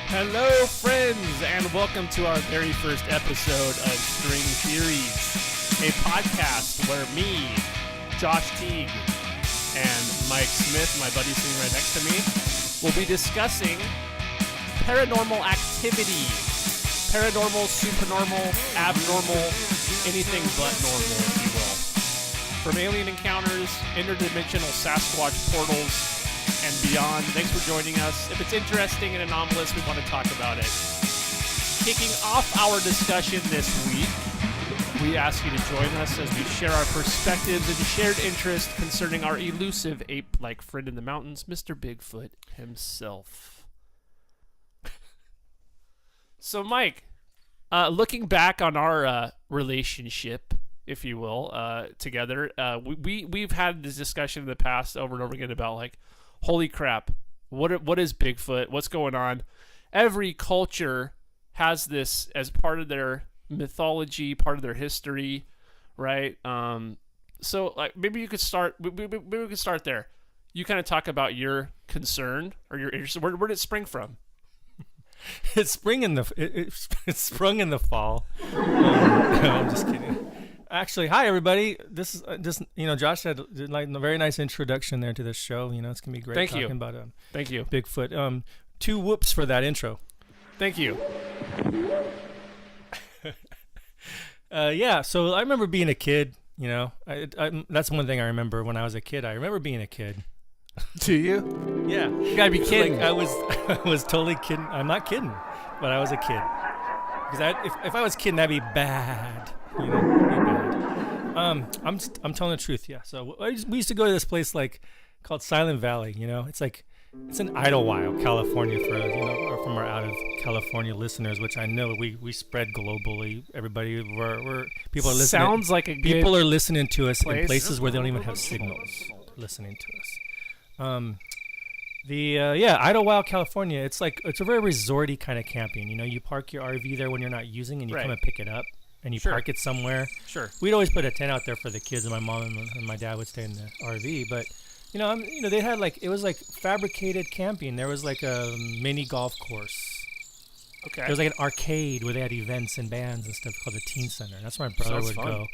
Hello, friends, and welcome to our very first episode of String Theories, a podcast where me, Josh Teague, and Mike Smith, my buddy sitting right next to me, will be discussing paranormal activity. Paranormal, supernormal, abnormal, anything but normal, if you will. From alien encounters, interdimensional Sasquatch portals, and beyond. Thanks for joining us. If it's interesting and anomalous, we want to talk about it. Kicking off our discussion this week, we ask you to join us as we share our perspectives and shared interest concerning our elusive ape-like friend in the mountains, Mr. Bigfoot himself. So, Mike, looking back on our relationship, if you will, together, we've had this discussion in the past over and over again about, like, holy crap, what is Bigfoot? What's going on? Every culture has this as part of their mythology, part of their history, right? So, like, maybe you could start. Maybe we could start there. You kind of talk about your concern or your interest. Where did it spring from? It sprung in the fall. No, I'm just kidding. Actually, hi everybody. This is Josh had like a very nice introduction there to this show. It's gonna be great. Thank talking you. About Thank you. Bigfoot. 2 whoops for that intro. Thank you. Yeah. So I remember being a kid. That's one thing I remember when I was a kid. I remember being a kid. Do you? Yeah. You gotta be kidding. Like, I was totally kidding. I'm not kidding, but I was a kid. Because if I was kidding, that'd be bad. It'd be bad. I'm telling the truth. Yeah. So we used to go to this place called Silent Valley. It's in Idlewild, California or from our out of California listeners, which I know we spread globally. Everybody, people are listening. Sounds like a good people are listening to us place. In places where they don't even have signals. Listening to us. Idlewild, California. It's a very resorty kind of camping. You park your RV there when you're not using, and you come and pick it up, and you park it somewhere. Sure. We'd always put a tent out there for the kids, and my mom and my dad would stay in the RV. But they had it was fabricated camping. There was a mini golf course. Okay. There was an arcade where they had events and bands and stuff called the Teen Center. And that's where my brother would go.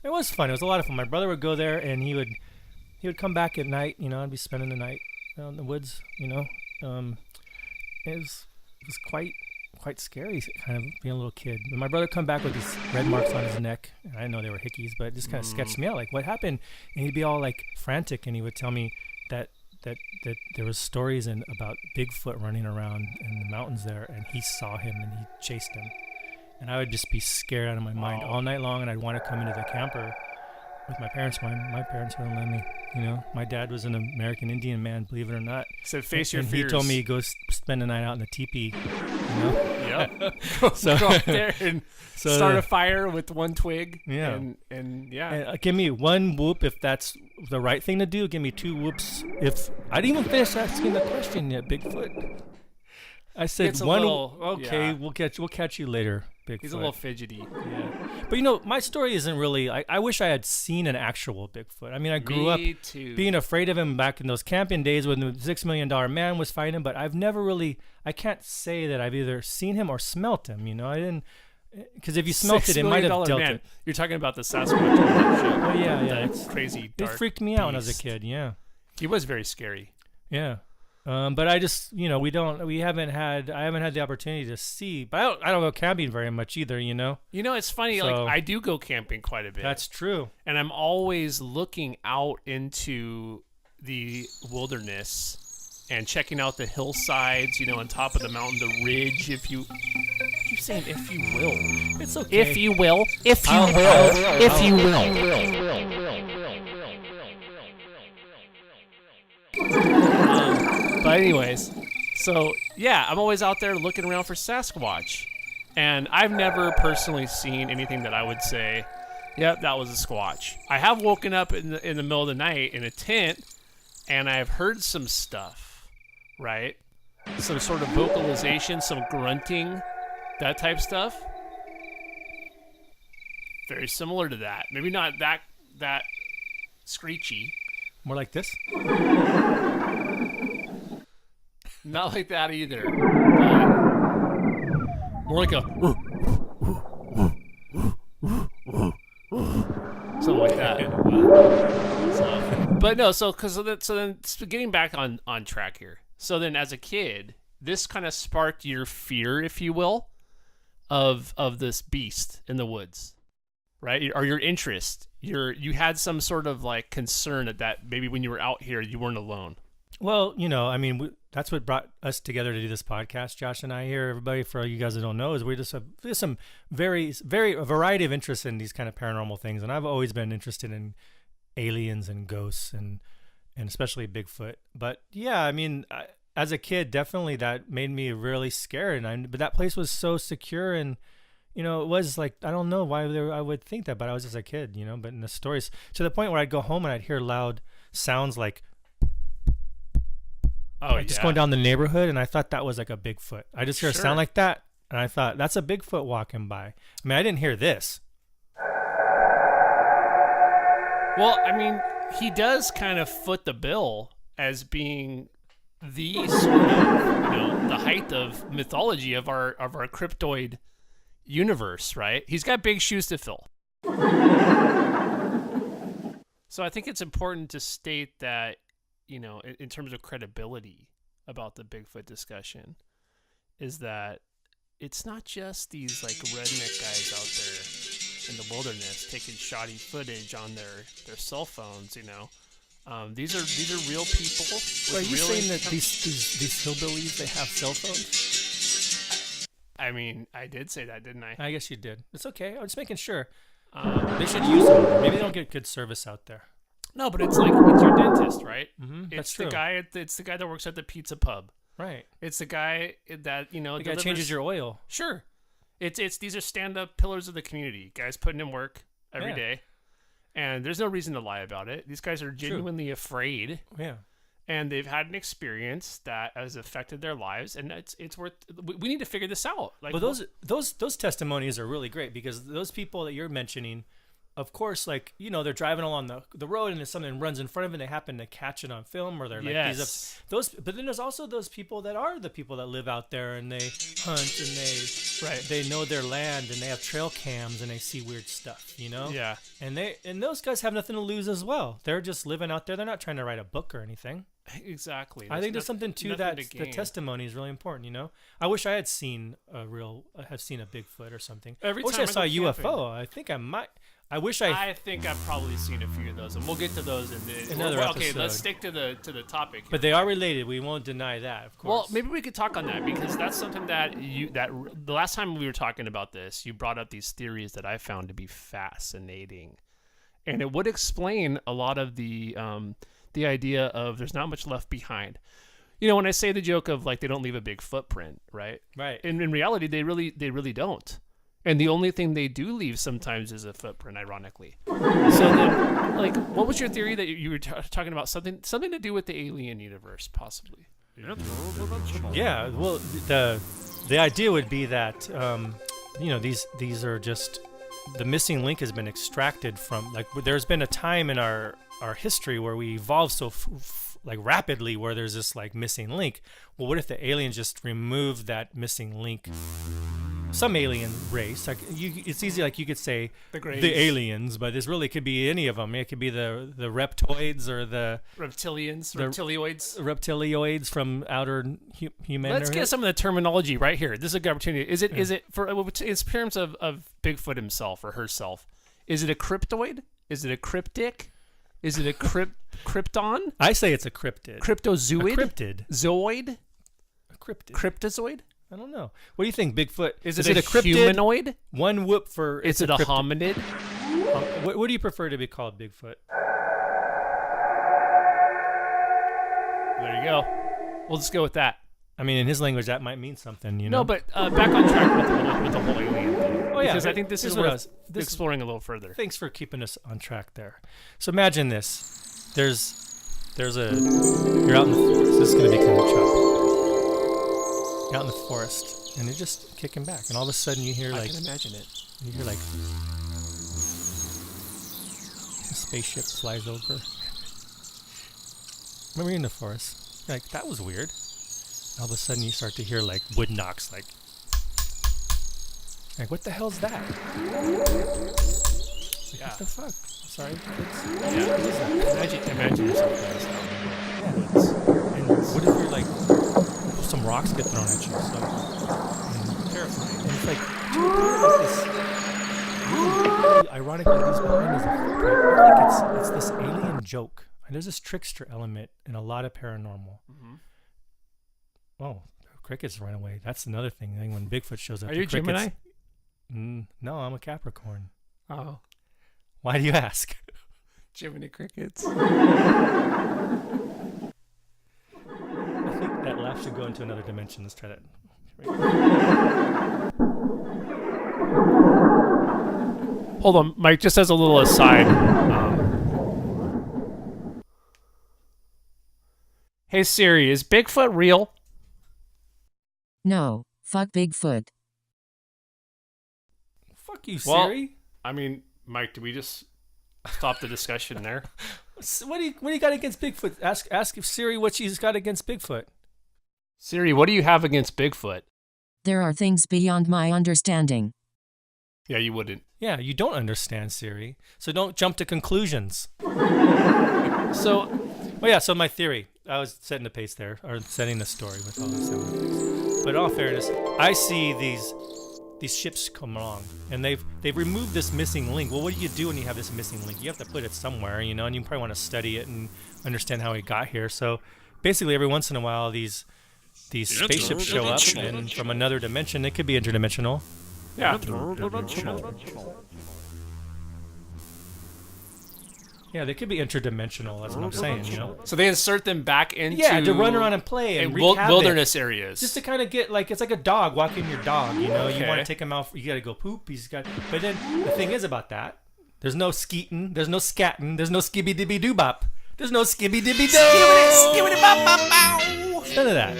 It was fun. It was a lot of fun. My brother would go there, and he would come back at night. I'd be spending the night out in the woods. It was quite scary, kind of being a little kid. But my brother would come back with these red marks on his neck. And I didn't know they were hickeys, but it just kind of sketched me out, what happened? And he'd be all frantic, and he would tell me that there was stories about Bigfoot running around in the mountains there, and he saw him and he chased him. And I would just be scared out of my mind all night long, and I'd want to come into the camper with my parents. My parents wouldn't let me. My dad was an American Indian man, believe it or not. So face your fears. He told me to go spend the night out in the teepee. Yep. So go out there and start a fire with one twig. Yeah. And yeah. And, give me 1 whoop if that's the right thing to do. Give me 2 whoops if I didn't even finish asking the question yet, Bigfoot. I said one. Okay, yeah. We'll catch you later, Bigfoot. He's a little fidgety. Yeah. But my story isn't really. I wish I had seen an actual Bigfoot. I mean, I grew up being afraid of him back in those camping days when the $6 million man was fighting him. But I've never really. I can't say that I've either seen him or smelt him. I didn't. Because if you smelt it might have dealt it. You're talking about the Sasquatch. Oh yeah. It's crazy. It freaked me out when I was a kid. Yeah. He was very scary. Yeah. But I just, I haven't had the opportunity to see, but I don't go camping very much either, it's funny, So, I do go camping quite a bit. That's true. And I'm always looking out into the wilderness and checking out the hillsides, on top of the mountain, the ridge, I keep saying if you will. It's okay. If you will. But anyways, so yeah, I'm always out there looking around for Sasquatch, and I've never personally seen anything that I would say, yep, that was a Squatch. I have woken up in the middle of the night in a tent, and I've heard some stuff, right? Some sort of vocalization, some grunting, that type stuff. Very similar to that. Maybe not that screechy. More like this? Not like that either. But More like a something like that. But no, so then getting back on track here. So then, as a kid, this kind of sparked your fear, if you will, of this beast in the woods, right? Or your interest. You had some sort of like concern that maybe when you were out here, you weren't alone. Well, you know, I mean, that's what brought us together to do this podcast, Josh and I here. Everybody, for all you guys that don't know, is we just have some a variety of interests in these kind of paranormal things. And I've always been interested in aliens and ghosts and especially Bigfoot. But yeah, I mean, as a kid, definitely that made me really scared. But that place was so secure, and you know, it was like, I don't know why I would think that, but I was just a kid, you know. But in the stories, to the point where I'd go home and I'd hear loud sounds like, just going down the neighborhood, and I thought that was like a Bigfoot. I just hear a sound like that, and I thought, that's a Bigfoot walking by. I mean, I didn't hear this. Well, I mean, he does kind of foot the bill as being the sort of, the height of mythology of our cryptoid universe, right? He's got big shoes to fill. So I think it's important to state that, in terms of credibility about the Bigfoot discussion, is that it's not just these like redneck guys out there in the wilderness taking shoddy footage on their cell phones. These are real people. Are you saying that these hillbillies, they have cell phones? I mean, I did say that, didn't I? I guess you did. It's okay. I'm just making sure. They should use them. Maybe they don't get good service out there. No, but it's like with your dentist, right? Mm-hmm, it's the guy. It's the guy that works at the pizza pub. Right. It's the guy that the guy changes your oil. Sure. It's these are stand-up pillars of the community. Guys putting in work every day, and there's no reason to lie about it. These guys are genuinely afraid. Yeah. And they've had an experience that has affected their lives, and it's worth. We need to figure this out. Like, but those testimonies are really great, because those people that you're mentioning, of course, like, they're driving along the road and then something runs in front of them and they happen to catch it on film, or they're like those. But then there's also those people that are the people that live out there and they hunt and they know their land and they have trail cams and they see weird stuff, Yeah. And those guys have nothing to lose as well. They're just living out there. They're not trying to write a book or anything. Exactly. I think there's something to that. The testimony is really important. I wish I had seen a Bigfoot or something. I wish I saw a UFO. I think I might. I think I've probably seen a few of those, and we'll get to those in another episode. Okay, let's stick to the topic here. But they are related. We won't deny that, of course. Well, maybe we could talk on that, because that's something that the last time we were talking about this, you brought up these theories that I found to be fascinating, and it would explain a lot of the idea of there's not much left behind. When I say the joke of like they don't leave a big footprint, right? Right. And in reality, they really don't. And the only thing they do leave sometimes is a footprint, ironically. So then, like, what was your theory that you were talking about? Something to do with the alien universe, possibly. Yeah. Well, the idea would be that these are just, the missing link has been extracted from, like, there's been a time in our history where we evolved so rapidly, where there's this like missing link. Well, what if the aliens just removed that missing link? Some alien race, like it's easy, like you could say the aliens, but this really could be any of them. It could be the reptoids or the reptilioids from outer humanity. Let's get some of the terminology right here. This is a good opportunity. Is it for in terms of Bigfoot himself or herself? Is it a cryptoid? Is it a cryptic? Is it a krypton? I say it's a cryptid. Cryptozoid? A cryptid. Zoid? A cryptid. Cryptozoid? I don't know. What do you think, Bigfoot? Is it a cryptid? Humanoid? One whoop for... Is it a hominid? What do you prefer to be called, Bigfoot? There you go. We'll just go with that. I mean, in his language, that might mean something, No, but back on track with the whole alien thing. Oh, yeah. Because I think this is worth exploring a little further. Thanks for keeping us on track there. So imagine this. You're out in the forest. This is going to be kind of choppy. You're out in the forest, and you're just kicking back. And all of a sudden, you hear, like... I can imagine it. You hear, like... A spaceship flies over. Remember, you're in the forest. You're like, that was weird. All of a sudden, you start to hear, like, wood knocks, like... Like, what the hell's that? Yeah. What the fuck? Sorry, kids. Yeah. What is that? Imagine yourself in this out in the woods. And what if you're like, some rocks get thrown at you? So Terrifying. and it's like, this. Really ironically, these behind is a footprint. Like it's this alien joke. And there's this trickster element in a lot of paranormal. Mm-hmm. Oh, crickets run away. That's another thing. I think when Bigfoot shows up, Are you Gemini? No, I'm a Capricorn. Oh. Why do you ask? Jiminy Crickets. I think that laugh should go into another dimension. Let's try that. Hold on, Mike, just as a little aside. Hey Siri, is Bigfoot real? No, fuck Bigfoot. Fuck you, Well, Siri. I mean, Mike, do we just stop the discussion there? What do you got against Bigfoot? Ask if Siri what she's got against Bigfoot. Siri, what do you have against Bigfoot? There are things beyond my understanding. Yeah, you wouldn't. Yeah, you don't understand Siri, so don't jump to conclusions. So my theory. I was setting the pace there, or setting the story with all this sound effects. But in all fairness, I see these ships come along, and they've removed this missing link. Well, what do you do when you have this missing link? You have to put it somewhere, and you probably want to study it and understand how it got here. So basically, every once in a while, these spaceships show up, and from another dimension. It could be interdimensional. Yeah. Yeah, they could be interdimensional. That's what I'm saying. So they insert them back into to run around and play and wreak havoc. wilderness areas. Just to kind of get it's like a dog walking your dog. You Okay. want to take him out. You got to go poop. But then the thing is about that, there's no skeeting, there's no scatting, there's no skibby dibby doo bop, there's no skibby dibby doo. Skibbity bop bop bow. None of that.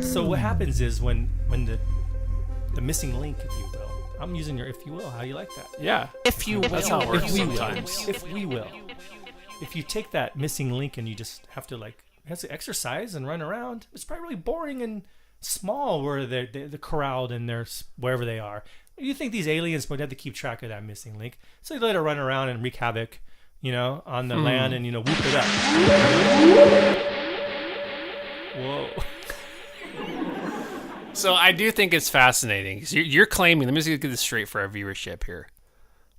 So what happens is when the missing link, if you will. I'm using your if you will. How you like that? Yeah. If you will. That's how it works sometimes. If we will. If you take that missing link and you just have to exercise and run around, it's probably really boring and small where they're corralled and they're wherever they are. You think these aliens would have to keep track of that missing link, so they let it run around and wreak havoc, on the land and whoop it up. Whoa. So I do think it's fascinating. You're claiming, let me just get this straight for our viewership here,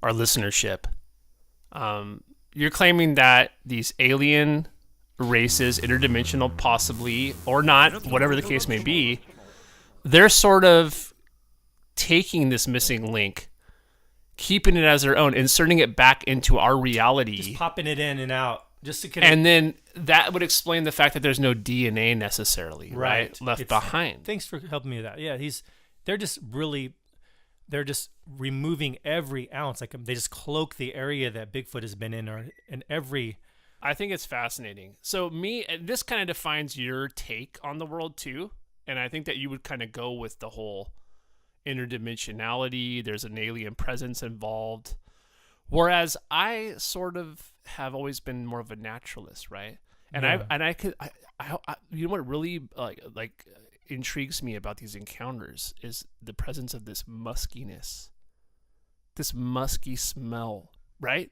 our listenership. You're claiming that these alien races, interdimensional possibly, or not, whatever the case may be, they're sort of taking this missing link, keeping it as their own, inserting it back into our reality. Just popping it in and out. Just to and then that would explain the fact that there's no DNA necessarily left behind. Thanks for helping me with that. Yeah, they're just removing every ounce. Like they just cloak the area that Bigfoot has been in, I think it's fascinating. So this kind of defines your take on the world too, and I think that you would kind of go with the whole interdimensionality. There's an alien presence involved. Whereas I sort of have always been more of a naturalist, right? And I you know what really like intrigues me about these encounters is the presence of this muskiness, this musky smell, right?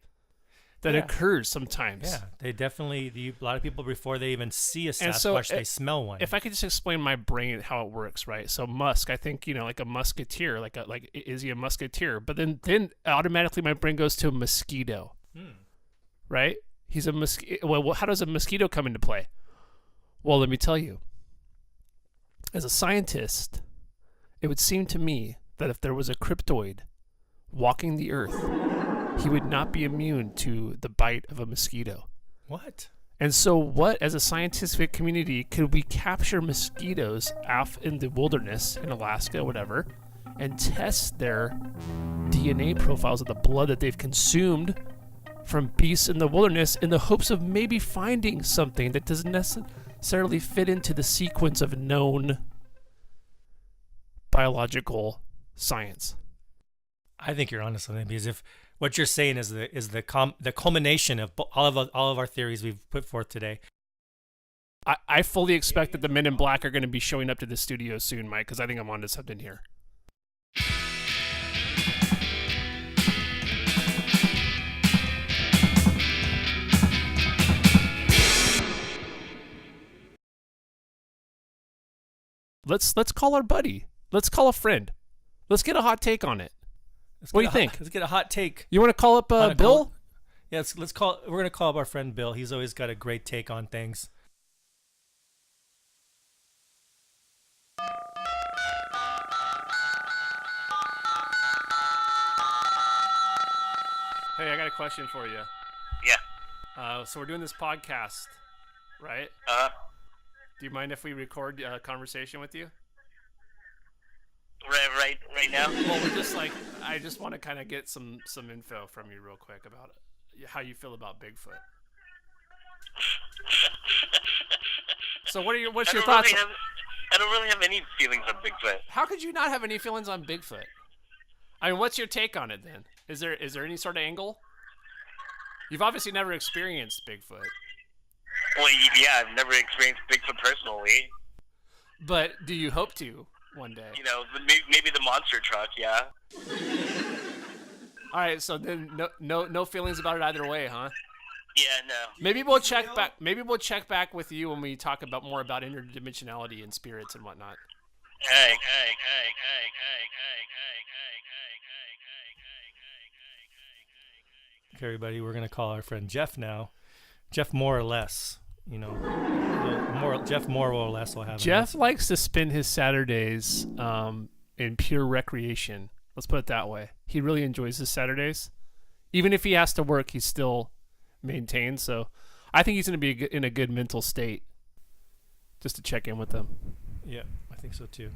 That occurs sometimes. Yeah, they definitely. A lot of people before they even see a Sasquatch, they smell one. If I could just explain my brain how it works, right? So musk, I think like a musketeer, like is he a musketeer? But then automatically my brain goes to a mosquito, right? He's a mosquito. Well, how does a mosquito come into play? Well, let me tell you. As a scientist, it would seem to me that if there was a cryptoid walking the earth, he would not be immune to the bite of a mosquito. What? And so what, as a scientific community, could we capture mosquitoes off in the wilderness in Alaska, whatever, and test their DNA profiles of the blood that they've consumed from beasts in the wilderness in the hopes of maybe finding something that doesn't necessarily fit into the sequence of known biological science? I think you're onto something, because if what you're saying is the culmination of all of our theories we've put forth today. I fully expect that the Men in Black are going to be showing up to the studio soon, Mike, because I think I'm onto something here. let's call our buddy. Let's call a friend. Let's get a hot take on it. What do you think? Let's get a hot take. You want to call up Bill? Yeah, let's call. We're gonna call up our friend Bill. He's always got a great take on things. Hey, I got a question for you. Yeah. So we're doing this podcast, right? Do you mind if we record a conversation with you? Right now? Well, we're just like, I just want to kind of get some info from you real quick about how you feel about Bigfoot. So what's your thoughts? I don't really have any feelings on Bigfoot. How could you not have any feelings on Bigfoot? I mean, what's your take on it then? Is there any sort of angle? You've obviously never experienced Bigfoot. Well, yeah, I've never experienced Bigfoot personally. But do you hope to one day? You know, maybe the monster truck, yeah. All right, so then no feelings about it either way, huh? Yeah, no. Maybe we'll check back. Maybe we'll check back with you when we talk about more about interdimensionality and spirits and whatnot. Okay, everybody, we're gonna call our friend Jeff now. Jeff, more or less, Jeff more or less will have. Jeff likes to spend his Saturdays in pure recreation. Let's put it that way. He really enjoys his Saturdays. Even if he has to work, he still maintains. So I think he's going to be in a good mental state just to check in with them. Yeah, I think so too.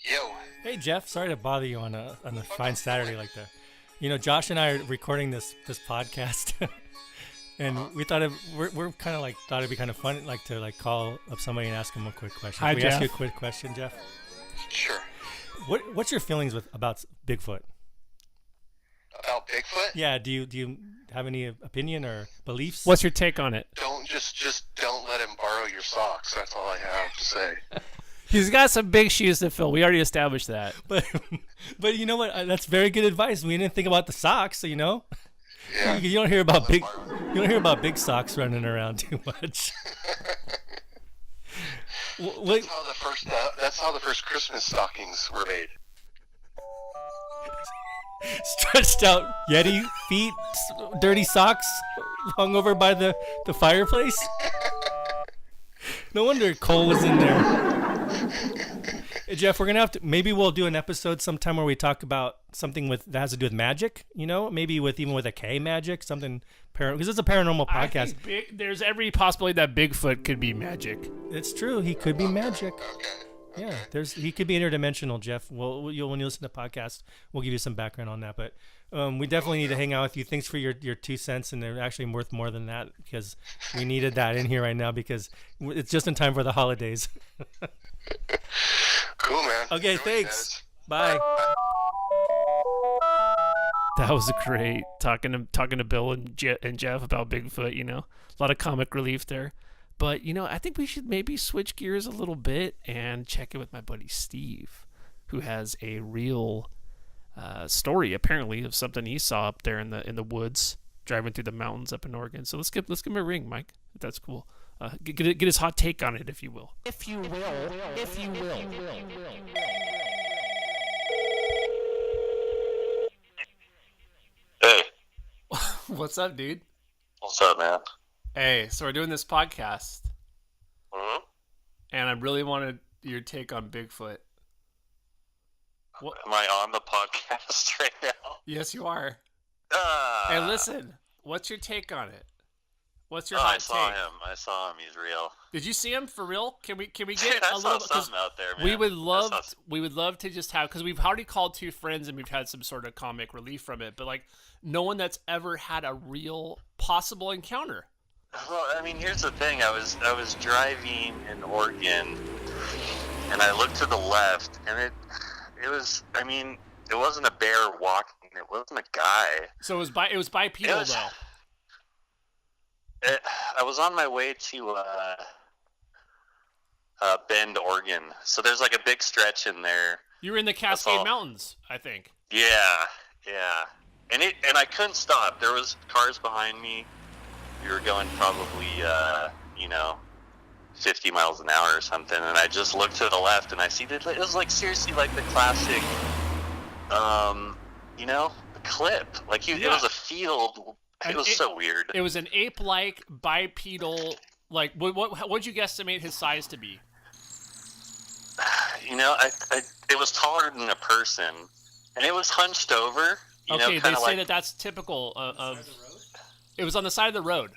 Yo. Hey Jeff, sorry to bother you on a fine Saturday like that. You know, Josh and I are recording this podcast, and we thought we're kind of like thought it'd be kind of fun to call up somebody and ask them a quick question. Hi, Can we Jeff. ask you a quick question, Jeff? Sure. What's your feelings about Bigfoot? About Bigfoot? Yeah, do you have any opinion or beliefs? What's your take on it? Don't just don't let him borrow your socks. That's all I have to say. He's got some big shoes to fill. We already established that. But you know what? That's very good advice. We didn't think about the socks, so you know. Yeah. You don't hear about big socks running around too much. That's how the first Christmas stockings were made. Stretched out Yeti feet, dirty socks, hung over by the fireplace. No wonder Cole was in there. Hey, Jeff, we're gonna have to. Maybe we'll do an episode sometime where we talk about something that has to do with magic. You know, maybe even with a K, magic, something because it's a paranormal podcast. I think there's every possibility that Bigfoot could be magic. It's true. He could be magic. Okay. Yeah, he could be interdimensional, Jeff. Well, when you listen to the podcast, we'll give you some background on that. But we definitely need to hang out with you. Thanks for your 2 cents, and they're actually worth more than that because we needed that in here right now because it's just in time for the holidays. Cool, man. Okay, thanks. Bye. That was great. Talking to Bill and Jeff about Bigfoot. You know, a lot of comic relief there. But, you know, I think we should maybe switch gears a little bit and check in with my buddy Steve, who has a real story, apparently, of something he saw up there in the woods, driving through the mountains up in Oregon. So let's give him a ring, Mike, if that's cool. Get his hot take on it, if you will. If you will. Hey. What's up, dude? What's up, man? Hey, so we're doing this podcast, Mm-hmm. and I really wanted your take on Bigfoot. What? Am I on the podcast right now? Yes, you are. Hey, listen, what's your take on it? What's your hot take? I saw him. He's real. Did you see him for real? Can we get Dude, I a saw little? 'Cause something out there, man. we would love to just have, because we've already called 2 friends and we've had some sort of comic relief from it, but like no one that's ever had a real possible encounter. Well, I mean, here's the thing. I was driving in Oregon, and I looked to the left, and it was. I mean, it wasn't a bear walking. It wasn't a guy. So it was bipedal though. I was on my way to Bend, Oregon. So there's like a big stretch in there. You were in the Cascade Mountains, I think. Yeah. And I couldn't stop. There was cars behind me. We were going probably, 50 miles an hour or something, and I just looked to the left, and I see that it was like seriously like the classic, the clip. Like it was a field. It was so weird. It was an ape-like bipedal. Like what'd you guesstimate his size to be? It was taller than a person, and it was hunched over. They say that's typical of. It was on the side of the road,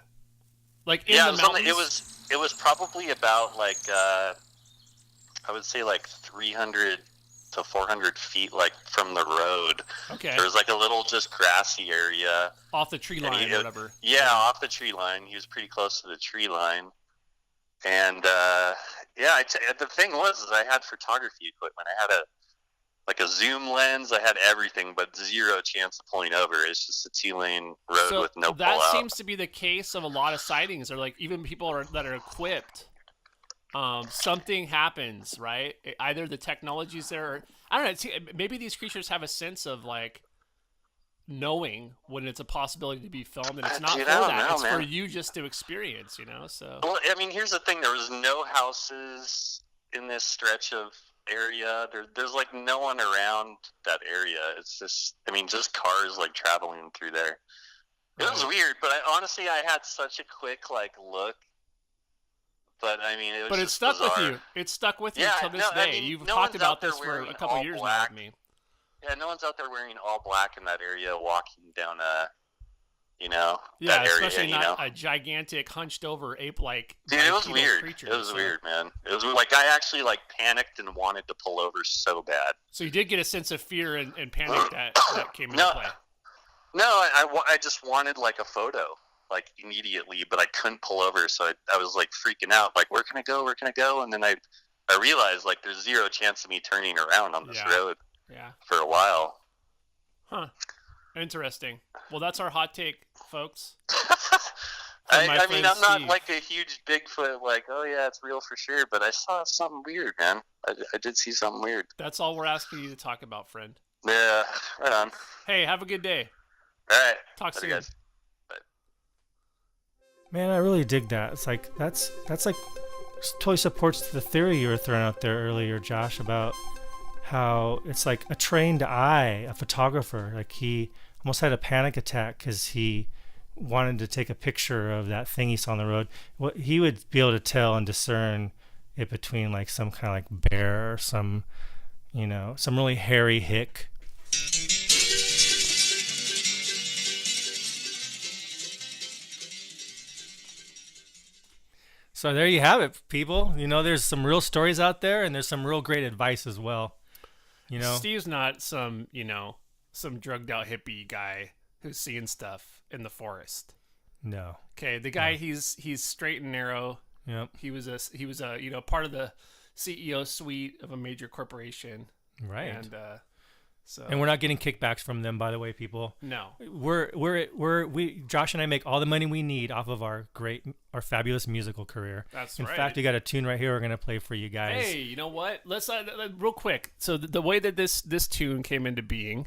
like in the mountains. It was probably about like I would say like 300 to 400 feet like from the road. Okay. There was like a little just grassy area off the tree line or whatever. Yeah, off the tree line. He was pretty close to the tree line, and the thing was I had photography equipment. I had a zoom lens. I had everything, but zero chance of pulling over. It's just a 2-lane road with no pull out. That seems to be the case of a lot of sightings, or like even people that are equipped. Something happens, right? Either the technology's there, or, I don't know. Maybe these creatures have a sense of like knowing when it's a possibility to be filmed, and it's not for that. It's for you just to experience, So. Well, I mean, here's the thing: there was no houses in this stretch of area. There's like no one around that area. It's just cars like traveling through there. It was weird, but I had such a quick like look. But I mean, it was it stuck bizarre. with you. It stuck with you till this day. You've talked about this for a couple years now with me. Yeah, no one's out there wearing all black in that area, walking down that especially area, not a gigantic, hunched over ape-like. Dude, it was weird. Creature, it was weird, man. It was like I actually like panicked and wanted to pull over so bad. So you did get a sense of fear and panic that came into play. No, I just wanted like a photo, like immediately, but I couldn't pull over, so I was like freaking out, like where can I go? And then I realized like there's zero chance of me turning around on this road. Yeah. For a while. Huh. Interesting. Well, that's our hot take, folks. I'm not like a huge Bigfoot, like, oh yeah, it's real for sure, but I saw something weird, man. I did see something weird. That's all we're asking you to talk about, friend. Yeah, right on. Hey, have a good day. All right. Talk soon. Guys. Bye. Man, I really dig that. It's like that's like totally supports the theory you were throwing out there earlier, Josh, about how it's like a trained eye, a photographer. Like he almost had a panic attack because he wanted to take a picture of that thing he saw on the road. What he would be able to tell and discern it between like some kind of like bear or some really hairy hick. So there you have it, people. There's some real stories out there, and there's some real great advice as well. Steve's not some drugged out hippie guy who's seeing stuff in the forest. No. Okay, the guy he's straight and narrow. Yep. He was a part of the CEO suite of a major corporation. Right. And and we're not getting kickbacks from them, by the way, people. No. We Josh and I make all the money we need off of our fabulous musical career. That's right. In fact, we got a tune right here we're gonna play for you guys. Hey, you know what? Let's real quick. So the way that this tune came into being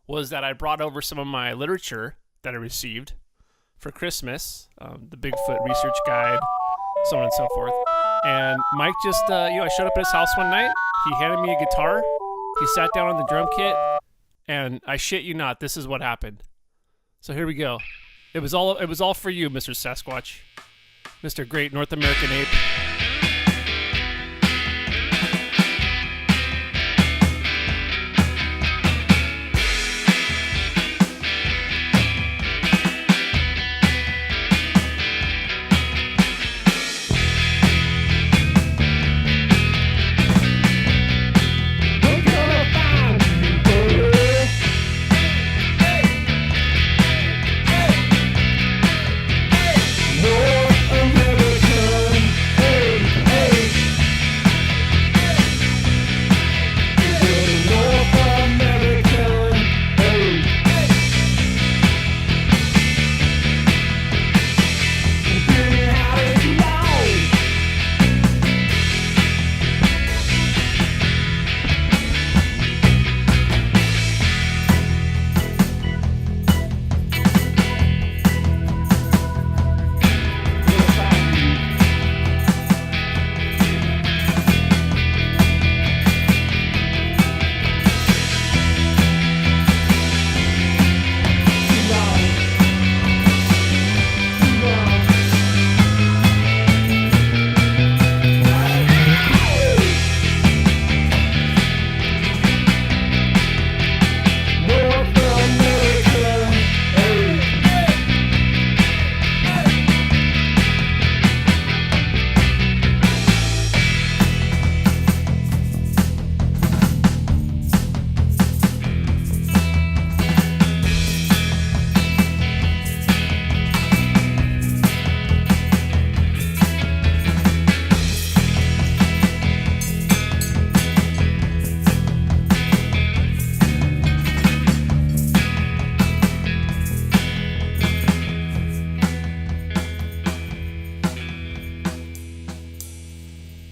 was that I brought over some of my literature that I received for Christmas, the Bigfoot research guide, so on and so forth. And Mike just, I showed up at his house one night. He handed me a guitar. He sat down on the drum kit, and I shit you not, this is what happened. So here we go. It was all for you, Mr. Sasquatch, Mr. Great North American Ape. North American Ape.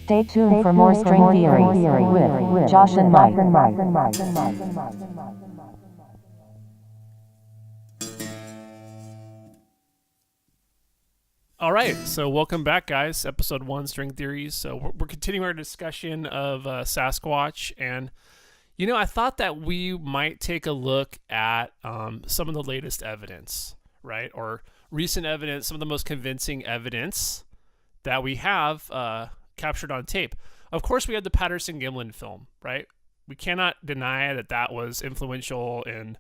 Stay tuned for more string theories with Josh and Mike. All right, so welcome back, guys. Episode 1, String Theories. So we're continuing our discussion of Sasquatch, and I thought that we might take a look at some of the latest evidence, right, or recent evidence, some of the most convincing evidence that we have captured on tape. Of course, we had the Patterson-Gimlin film, right? We cannot deny that that was influential in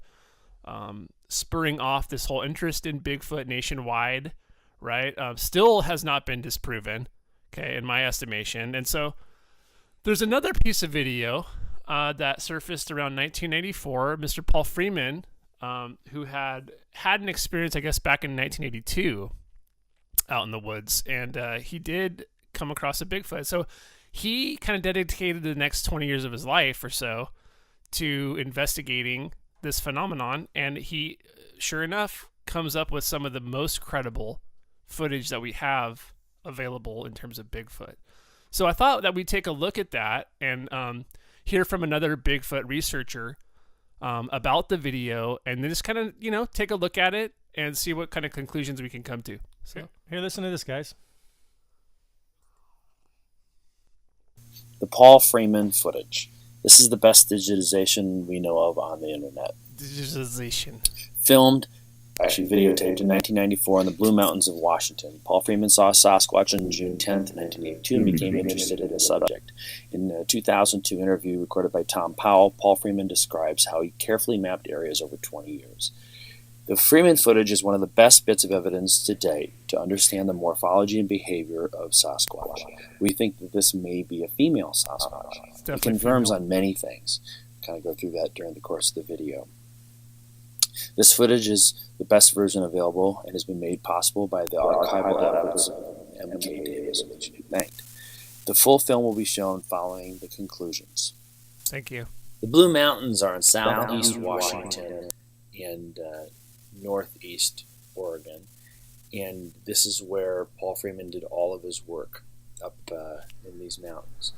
spurring off this whole interest in Bigfoot nationwide. Right? Still has not been disproven, okay, in my estimation. And so there's another piece of video that surfaced around 1984. Mr. Paul Freeman, who had an experience, I guess, back in 1982 out in the woods, and he did come across a Bigfoot. So he kind of dedicated the next 20 years of his life or so to investigating this phenomenon, and he, sure enough, comes up with some of the most credible footage that we have available in terms of Bigfoot. So I thought that we'd take a look at that and hear from another Bigfoot researcher about the video, and then just kind of, take a look at it and see what kind of conclusions we can come to. So Here, listen to this, guys. The Paul Freeman footage. This is the best digitization we know of on the internet. Digitization. Videotaped in 1994 in the Blue Mountains of Washington. Paul Freeman saw a Sasquatch on June 10th, 1982 and became interested in the subject. In a 2002 interview recorded by Tom Powell, Paul Freeman describes how he carefully mapped areas over 20 years. The Freeman footage is one of the best bits of evidence to date to understand the morphology and behavior of Sasquatch. We think that this may be a female Sasquatch. It confirms on many things. We'll kind of go through that during the course of the video. This footage is the best version available and has been made possible by the archival efforts of M.K. Davis, which we thanked. The full film will be shown following the conclusions. Thank you. The Blue Mountains are in southeast Washington and northeast Oregon, and this is where Paul Freeman did all of his work up in these mountains.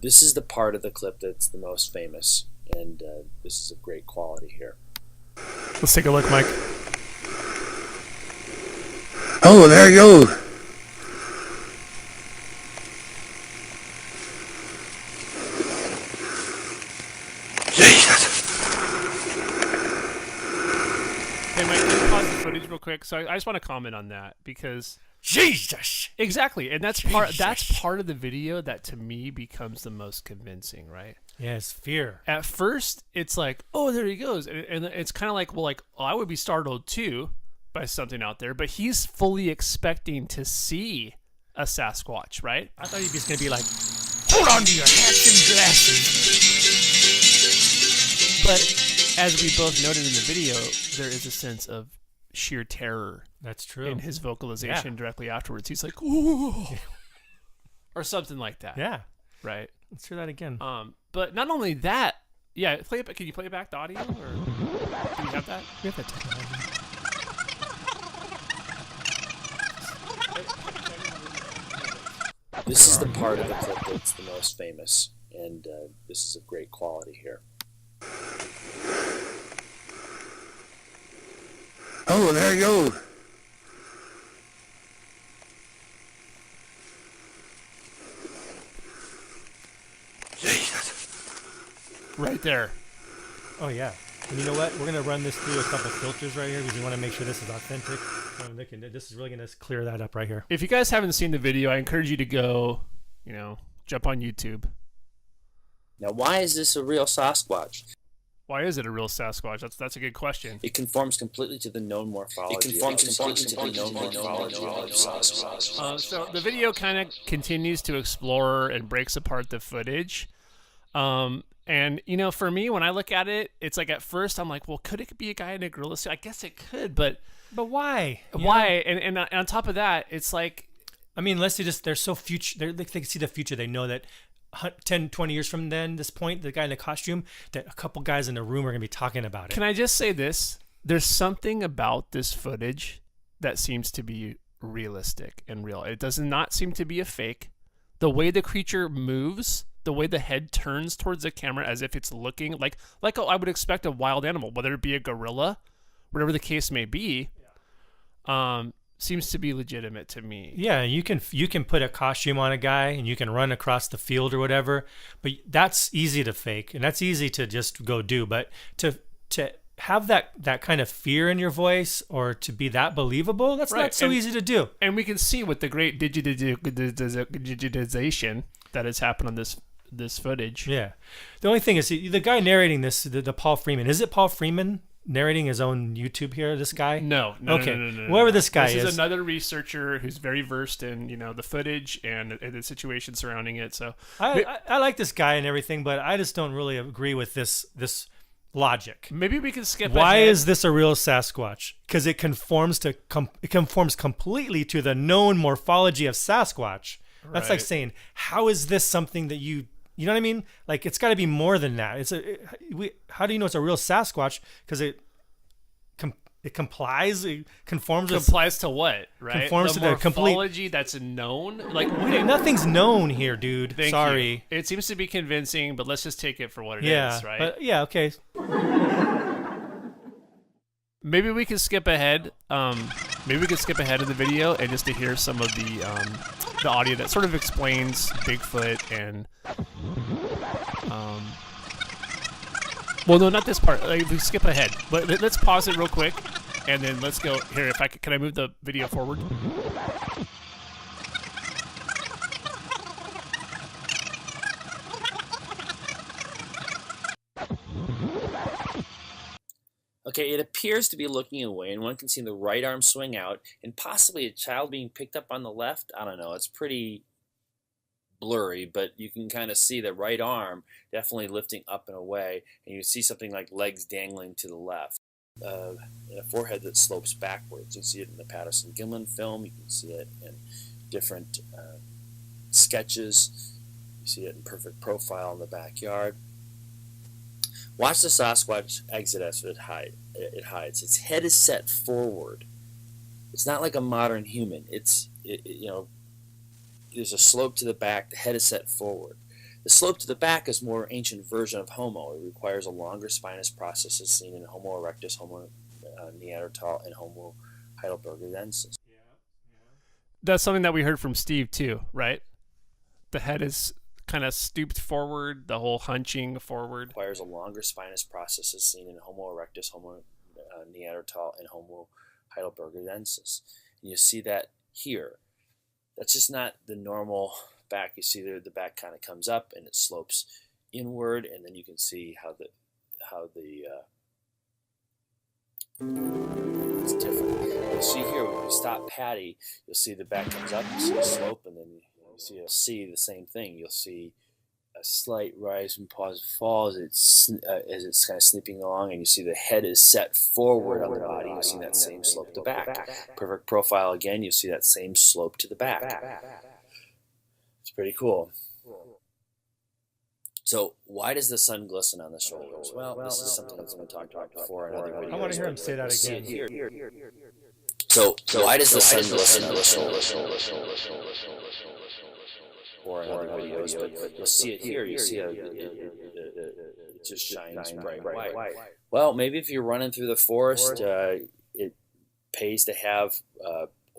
This is the part of the clip that's the most famous, and this is of great quality here. Let's take a look, Mike. Oh, there you go. Jesus. Hey, Mike, can you pause the footage real quick? So I just want to comment on that because Jesus. Exactly, and that's part of the video that to me becomes the most convincing, right? Yes, fear. At first, it's like, oh, there he goes, and it's kind of like, well, I would be startled too by something out there, but he's fully expecting to see a Sasquatch, right? I thought he was gonna be like, hold on to your hats and glasses. But as we both noted in the video, there is a sense of sheer terror. That's true. In his vocalization directly afterwards, he's like, ooh, or something like that. Yeah. Right. Let's hear that again. But not only that, play it. Can you play back the audio, or do we have that? We have that technology. This is the part of the clip that's the most famous, and this is of great quality here. Oh, there you go. Jesus. Right there. Oh, yeah. And you know what? We're going to run this through a couple filters right here because we want to make sure this is authentic. This is really going to clear that up right here. If you guys haven't seen the video, I encourage you to go, jump on YouTube. Now, why is this a real Sasquatch? Why is it a real Sasquatch? That's a good question. It conforms completely to the known morphology. So the video kind of continues to explore and breaks apart the footage. And, for me, when I look at it, it's like at first I'm like, well, could it be a guy in a gorilla suit? I guess it could, but why? Why? And on top of that, it's like, I mean, unless they're so future, they can see the future. They know that 10, 20 years from then, this point, the guy in the costume, that a couple guys in the room are going to be talking about it. Can I just say this? There's something about this footage that seems to be realistic and real. It does not seem to be a fake. the way the creature moves, the way the head turns towards the camera as if it's looking like I would expect a wild animal, whether it be a gorilla, whatever the case may be, seems to be legitimate to me. Yeah, you can put a costume on a guy and you can run across the field or whatever, but that's easy to fake and that's easy to just go do. But to have that kind of fear in your voice or to be that believable, that's not so easy to do. And we can see with the great digitization that has happened on this footage. Yeah. The only thing is the guy narrating this, the Paul Freeman, is it Paul Freeman narrating his own YouTube here, this guy? No. Okay. No. Whoever this guy is another researcher who's very versed in, the footage and the situation surrounding it. So I like this guy and everything, but I just don't really agree with this logic. Maybe we can skip Why ahead. is this a real Sasquatch? Because it conforms completely to the known morphology of Sasquatch. That's like saying, how is this something that you know what I mean? Like, it's got to be more than that. How do you know it's a real Sasquatch? Because it complies, it conforms to what, right? Conforms the to the complete morphology that's known. Like, nothing's known here, dude. Sorry. It seems to be convincing, but let's just take it for what it is, right? But yeah, okay. Maybe we can skip ahead. Maybe we could skip ahead of the video and just to hear some of the audio that sort of explains Bigfoot and well, no, not this part. Like, we skip ahead, but let's pause it real quick, and then let's go here. If can I move the video forward? Okay, it appears to be looking away, and one can see the right arm swing out, and possibly a child being picked up on the left. I don't know. It's pretty blurry, but you can kind of see the right arm definitely lifting up and away, and you see something like legs dangling to the left. And a forehead that slopes backwards. You see it in the Patterson-Gimlin film. You can see it in different sketches. You see it in Perfect Profile in the backyard. Watch the Sasquatch exit as it hides. Its head is set forward. It's not like a modern human. There's a slope to the back. The head is set forward. The slope to the back is a more ancient version of Homo. It requires a longer spinous process as seen in Homo erectus, Homo neanderthal, and Homo heidelbergensis. That's something that we heard from Steve too, right? The head is kind of stooped forward, the whole hunching forward. Requires a longer spinous process as seen in Homo erectus, Homo neanderthal, and Homo heidelbergensis. And you see that here. That's just not the normal back. You see there, the back kind of comes up and it slopes inward, and then you can see how the it's different. You'll see here when you stop Patty, you'll see the back comes up, you see a slope, and then you'll see the same thing. You'll see a slight rise and pause fall as it's kind of slipping along, and you see the head is set forward on the body. You'll see that same slope to back. Perfect Profile again, you'll see that same slope to the back. It's pretty cool. So why does the sun glisten on the shoulders? Well, this is something that's been talked about before in other videos. I want to hear him say that again. So why does the sun glisten on the shoulders? Or in other videos, but you'll see it here. You see it just shines bright white. Well, maybe if you're running through the forest, it pays to have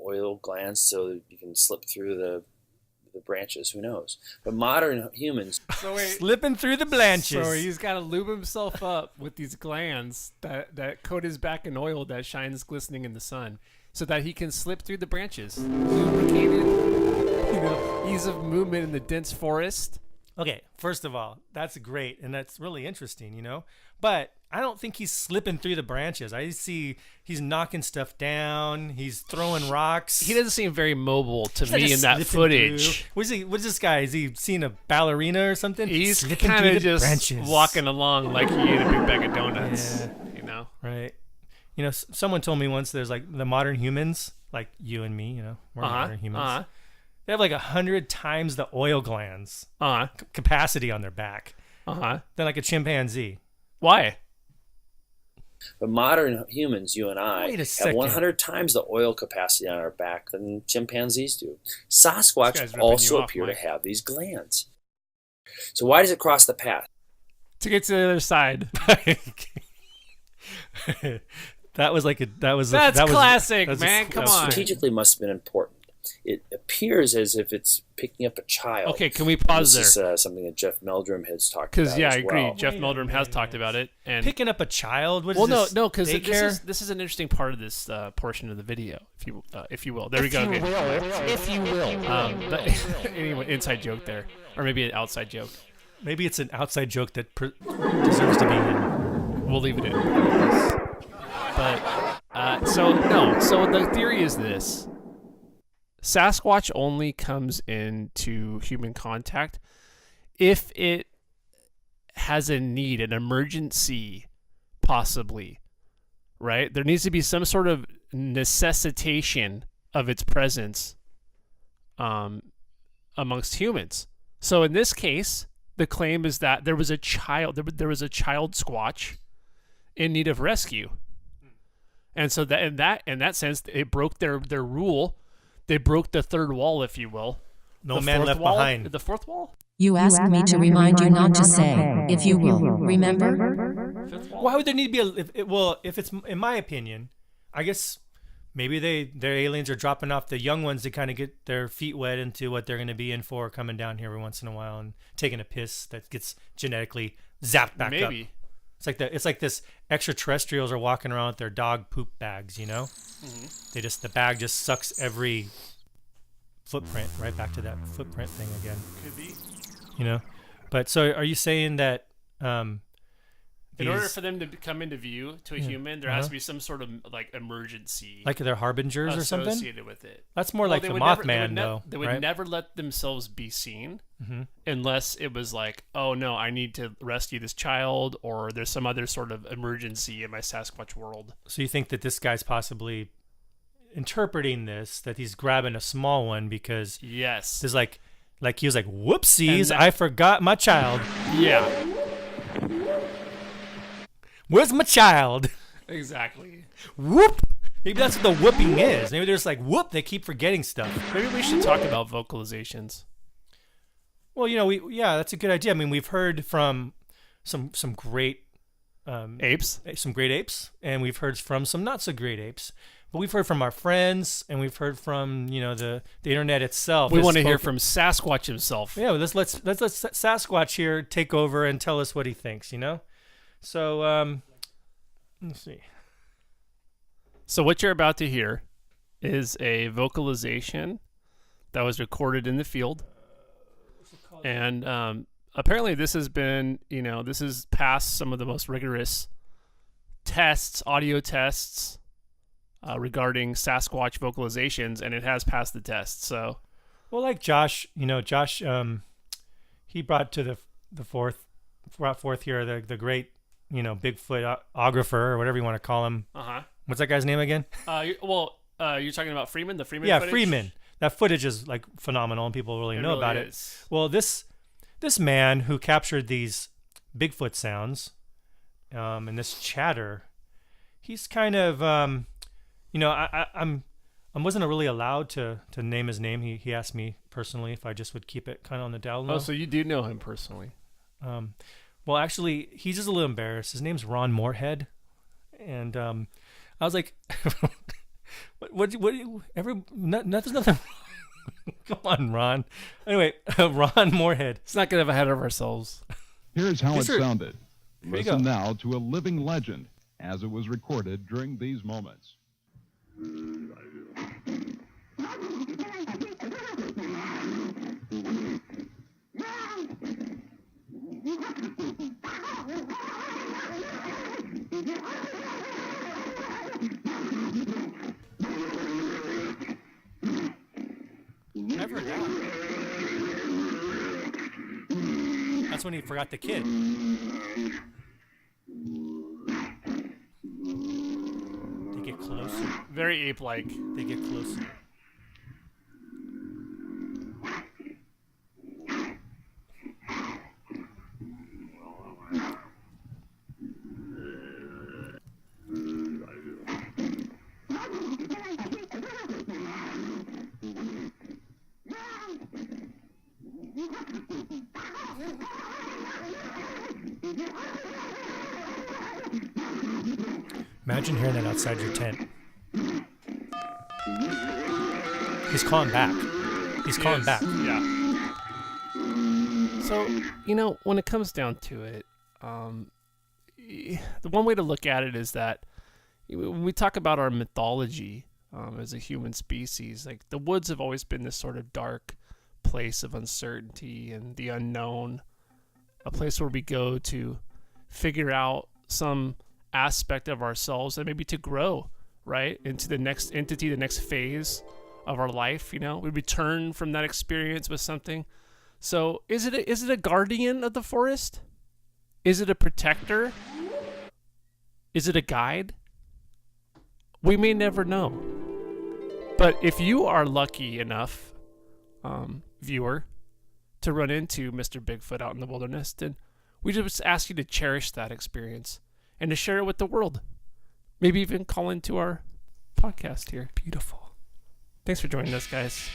oil glands so that you can slip through the branches. Who knows? But modern humans slipping through the blanches. So he's got to lube himself up with these glands that coat his back in oil that shines glistening in the sun, so that he can slip through the branches. Lubricated, ease of movement in the dense forest. Okay, first of all, that's great, and that's really interesting, But I don't think he's slipping through the branches. I see he's knocking stuff down. He's throwing rocks. He doesn't seem very mobile to me in that footage. What's this guy? Is he seen a ballerina or something? He's kind of just branches. Walking along like he ate a big bag of donuts. Yeah. Right. Someone told me once there's like the modern humans, like you and me, we're modern humans. They have like 100 times the oil glands capacity on their back than like a chimpanzee. Why? But modern humans, you and I, Wait a have second. 100 times the oil capacity on our back than chimpanzees do. This guy's Sasquatch ripping also you off, appear Mike. to have these glands. So why does it cross the path? To get to the other side. That's classic, that's man. Come on. Strategically must have been important. It appears as if it's picking up a child. Okay, can we pause This there? is something that Jeff Meldrum has talked about. Because I as agree. well. Jeff Meldrum has talked about it, and Picking up a child? What is well, this? no, because daycare? this is an interesting part of this portion of the video, if you will. There we go. If you will. But anyway, inside joke there, or maybe an outside joke. Maybe it's an outside joke that deserves to be in. We'll leave it in. But so the theory is this: Sasquatch only comes into human contact if it has a need, an emergency, possibly, right? There needs to be some sort of necessitation of its presence amongst humans. So in this case, the claim is that there was a child Squatch in need of rescue. And so that in that sense, it broke their rule. They broke the third wall, if you will. No The man fourth left wall? behind. The fourth wall? You asked me to remind you not to say, if you will. Remember? Fifth wall? Why would there need to be if it's, in my opinion, I guess maybe their aliens are dropping off the young ones to kind of get their feet wet into what they're going to be in for coming down here every once in a while and taking a piss that gets genetically zapped back up. Maybe. It's like this extraterrestrials are walking around with their dog poop bags, you know? Mm-hmm. The bag just sucks every footprint right back to that footprint thing again. Could be. You know? But so are you saying that In order for them to come into view to a human, there has to be some sort of like emergency, like they're harbingers or something associated with it. That's more like they the would never- Mothman, though. They would right? never let themselves be seen Mm-hmm. unless it was like, oh no, I need to rescue this child, or there's some other sort of emergency in my Sasquatch world. So you think that this guy's possibly interpreting this, that he's grabbing a small one because Yes. there's like he was like, whoopsies, And that- I forgot my child. Yeah. Where's my child? Exactly. Whoop. Maybe that's what the whooping is. Maybe they're just like, whoop, they keep forgetting stuff. Maybe we should talk about vocalizations. Well, you know, that's a good idea. I mean, we've heard from some great Apes? some great apes, and we've heard from some not so great apes. But we've heard from our friends, and we've heard from the internet itself. We want to hear from Sasquatch himself. Yeah, let's let Sasquatch here take over and tell us what he thinks. So let's see. So what you're about to hear is a vocalization that was recorded in the field, and apparently this has been, this has passed some of the most rigorous tests, audio tests regarding Sasquatch vocalizations, and it has passed the test. So, well, like Josh, he brought to brought forth here the great, Bigfoot-ographer or whatever you want to call him. What's that guy's name again? You're talking about Freeman, the Freeman. Yeah, footage? Freeman. That footage is like phenomenal, and people really know really about is. it. Well, this man who captured these Bigfoot sounds, and this chatter, he's kind of, I wasn't really allowed to name his name. He asked me personally if I just would keep it kind of on the down low. Oh, so you do know him personally? Well, actually, he's just a little embarrassed. His name's Ron Morehead, and I was like, "What? There's nothing." Come on, Ron. Anyway, Ron Morehead. It's not going to have ahead of ourselves. Here's how it sounded. you go. Listen now to a living legend as it was recorded during these moments. I've heard that. That's when he forgot the kid. They get closer. Very ape-like. They get closer. Imagine hearing that outside your tent. He's calling back. He's calling back. Yeah. So, when it comes down to it, the one way to look at it is that when we talk about our mythology as a human species, like the woods have always been this sort of dark place of uncertainty and the unknown, a place where we go to figure out some aspect of ourselves and maybe to grow, right, into the next entity, the next phase of our life. We return from that experience with something. So is it a guardian of the forest? Is it a protector? Is it a guide? We may never know. But if you are lucky enough, viewer, to run into Mr. Bigfoot out in the wilderness, then we just ask you to cherish that experience and to share it with the world. Maybe even call into our podcast here. Beautiful. Thanks for joining us, guys.